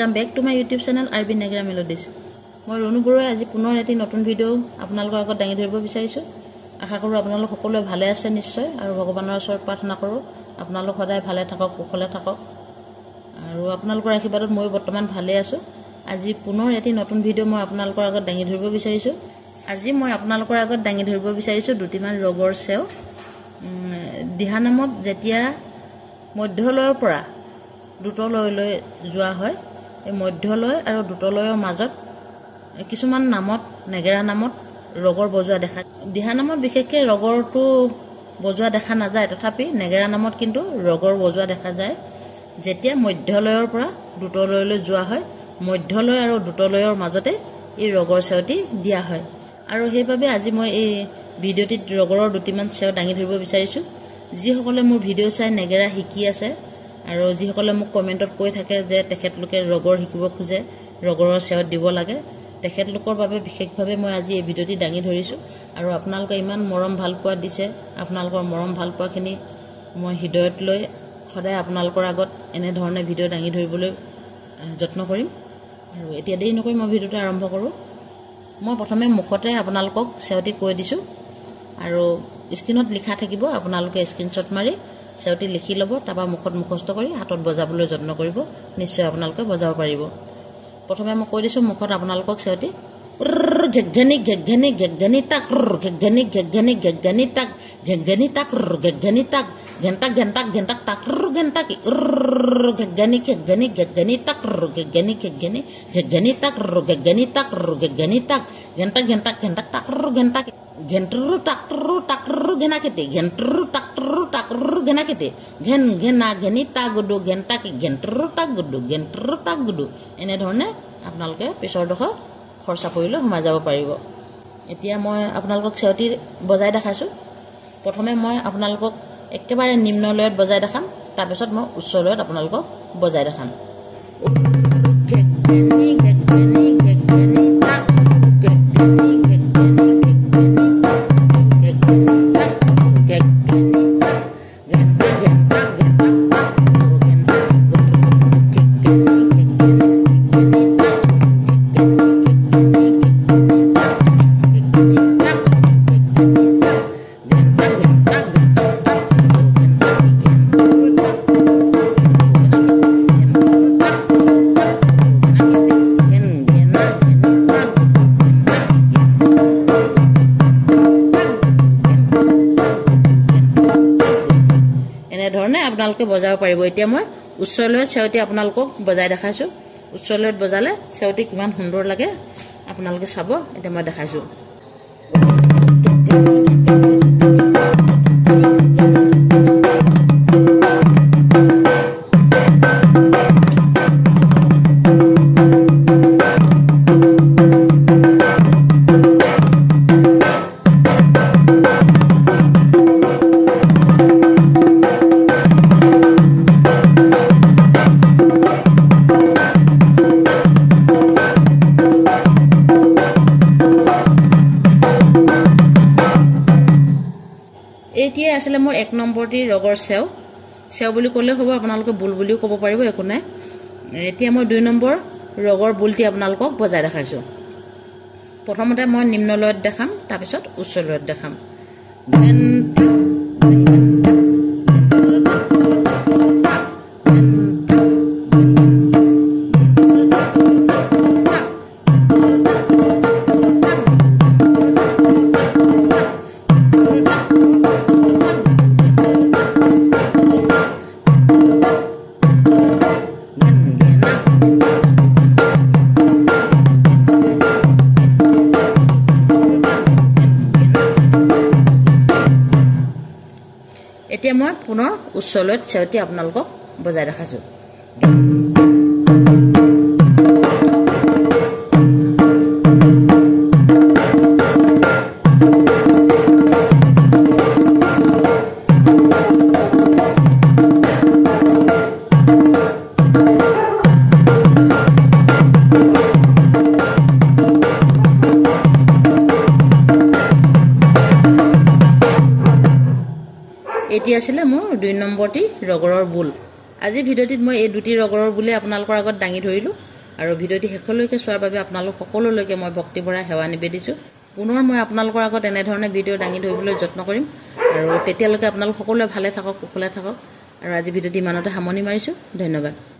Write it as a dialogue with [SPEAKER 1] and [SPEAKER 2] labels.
[SPEAKER 1] Welcome back to my YouTube channel আৰবি নেগৰা melodies. মই ৰণু বৰুৱাই আজি পুনৰ এটি নতুন ভিডিঅ' আপোনালোকৰ আগত দাঙি ধৰিব বিচাৰিছোঁ। আশা কৰোঁ আপোনালোক সকলোৱে ভালে আছে নিশ্চয়, আৰু ভগৱানৰ ওচৰত প্ৰাৰ্থনা কৰোঁ আপোনালোক সদায় ভালে থাকক, কুশলে থাকক, আৰু আপোনালোকৰ আশীৰ্বাদত মই বৰ্তমান ভালে আছোঁ। আজি পুনৰ এটি নতুন ভিডিঅ' মই আপোনালোকৰ আগত দাঙি ধৰিব বিচাৰিছোঁ। আজি মই আপোনালোকৰ আগত দাঙি ধৰিব বিচাৰিছোঁ দুটিমান ৰোগৰ চেও। দিহানামত যেতিয়া মধ্যলয়ৰ পৰা দ্ৰুতলয়লৈ যোৱা হয়, এই মধ্যলয় আৰু দ্ৰুতলয়ৰ মাজত কিছুমান নামত নেগেৰা নামত ৰগৰ বজোৱা দেখা। দিহানামত বিশেষকৈ ৰগৰটো বজোৱা দেখা নাযায়, তথাপি নেগেৰা নামত কিন্তু ৰগৰ বজোৱা দেখা যায় যেতিয়া মধ্যলয়ৰ পৰা দ্ৰুতলয়লৈ যোৱা হয়। মধ্যলয় আৰু দ্ৰুতলয়ৰ মাজতে এই ৰগৰ চেওটি দিয়া হয়, আৰু সেইবাবে আজি মই এই ভিডিঅ'টিত ৰগৰৰ দুটিমান চেও দাঙি ধৰিব বিচাৰিছোঁ। যিসকলে মোৰ ভিডিঅ' চাই নেগেৰা শিকি আছে আৰু যিসকলে মোক কমেণ্টত কৈ থাকে যে তেখেতলোকে ৰগৰ শিকিব খোজে, ৰগৰৰ চেৱত দিব লাগে, তেখেতলোকৰ বাবে বিশেষভাৱে মই আজি এই ভিডিঅ'টি দাঙি ধৰিছোঁ। আৰু আপোনালোকে ইমান মৰম ভাল পোৱা দিছে, আপোনালোকৰ মৰম ভাল পোৱাখিনি মই হৃদয়ত লৈ সদায় আপোনালোকৰ আগত এনেধৰণে ভিডিঅ' দাঙি ধৰিবলৈ যত্ন কৰিম। আৰু এতিয়া দেৰি নকৰি মই ভিডিঅ'টো আৰম্ভ কৰোঁ। মই প্ৰথমে মুখতে আপোনালোকক চেৱটি কৈ দিছোঁ, আৰু স্ক্ৰীণত লিখা থাকিব, আপোনালোকে স্ক্ৰীণশ্বট মাৰি চেৱটি লিখি ল'ব, তাৰপৰা মুখত মুখস্থ কৰি হাতত বজাবলৈ যত্ন কৰিব, নিশ্চয় আপোনালোকে বজাব পাৰিব। প্ৰথমে মই কৈ দিছোঁ মুখত আপোনালোকক চেৱটি ঘেঘেনি ঘেঘেনি ঘেঘেনি তাক ঘেঘেনি ঘেঘেনি ঘেঘেনি তাক ঘেঘেনি তাক ঘেঘেনি তাক ঘেণ্টাক ঘেণ্টাক ঘেণ্টাক তাক ঘেণ্টাক ঘেঘেনি ঘেঘেনি ঘেঘেনি তাক ঘেঘেনি ঘেঘেনি ঘেঘেনি তাক ঘেঘেনি তাক ঘেঘেনি তাক ঘেণ্টাক ঘেণ্টাক ঘেণ্টাক তাক ঘেণ্টাক ঘেণ্টৰু টাকটৰু টাকৰু ঘেনাকেতে ঘেণ্টৰু টাকটৰু টাকৰু ঘেনাকেতে ঘেন ঘেনা ঘেনি তা গুডু ঘেণ্টাক ঘেণ্টৰু টাক গুডু ঘেণ্টৰু টাক গুডু। এনেধৰণে আপোনালোকে পিছৰডোখৰ খৰচা পৰিলৈ সোমাই যাব পাৰিব। এতিয়া মই আপোনালোকক চেৱটি বজাই দেখাইছোঁ। প্ৰথমে মই আপোনালোকক একেবাৰে নিম্নলয়ত বজাই দেখাম, তাৰপিছত মই উচ্চলয়ত আপোনালোকক বজাই দেখাম। ঘেঘেনি ঘেঘেনি ঘেঘেনি তাক ঘেঘেনি ঘেঘেনি ঘেঘেনি ঘেঘেনি তাক ঘেঘেনি তাক ঘেণ্টা ঘেণ্টা ঘেণ্টা তাক ঘেণ্টা ঘেঘেনি ঘেঘেনি ঘেঘেনি তাক ঘেঘেনি ঘেঘেনি ঘেঘেনি তাক ঘেঘেনি তাক ঘেঘেনি তাক ঘেণ্টা ঘেণ্টা ঘেণ্টা তাক ঘেণ্টা ঘেণ্টা এনেধৰণে আপোনালোকে বজাব পাৰিব। এতিয়া মই উচ্চলয়ত চেৱটি আপোনালোকক বজাই দেখাইছোঁ। উচ্চলয়ত বজালে চেৱটি কিমান সুন্দৰ লাগে আপোনালোকে চাব। এতিয়া মই দেখাইছোঁ। এতিয়াই আছিলে মোৰ 1 নম্বৰটি ৰগৰ চেও। চেও বুলি ক'লে হ'ব, আপোনালোকে বুল বুলিও ক'ব পাৰিব, একো নাই। এতিয়া মই 2 নম্বৰ ৰগৰ বুলটি আপোনালোকক বজাই দেখাইছোঁ। প্ৰথমতে মই নিম্নলয়ত দেখাম, তাৰপিছত উচ্চলয়ত দেখাম। এতিয়া মই পুনৰ উচ্চলয়ত চেৱটি আপোনালোকক বজাই দেখাইছোঁ। এটি আছিলে মোৰ 2 নম্বৰটি ৰগৰৰ বুল। আজি ভিডিঅ'টিত মই এই দুটি ৰগৰৰ বুলে আপোনালোকৰ আগত দাঙি ধৰিলোঁ। আৰু ভিডিঅ'টি শেষলৈকে চোৱাৰ বাবে আপোনালোক সকলোলৈকে মই ভক্তিভৰা সেৱা নিবেদিছোঁ। পুনৰ মই আপোনালোকৰ আগত এনেধৰণে ভিডিঅ' দাঙি ধৰিবলৈ যত্ন কৰিম। আৰু তেতিয়ালৈকে আপোনালোক সকলোৱে ভালে থাকক, কুশলে থাকক। আৰু আজি ভিডিঅ'টি ইমানতে সামৰণি মাৰিছোঁ। ধন্যবাদ।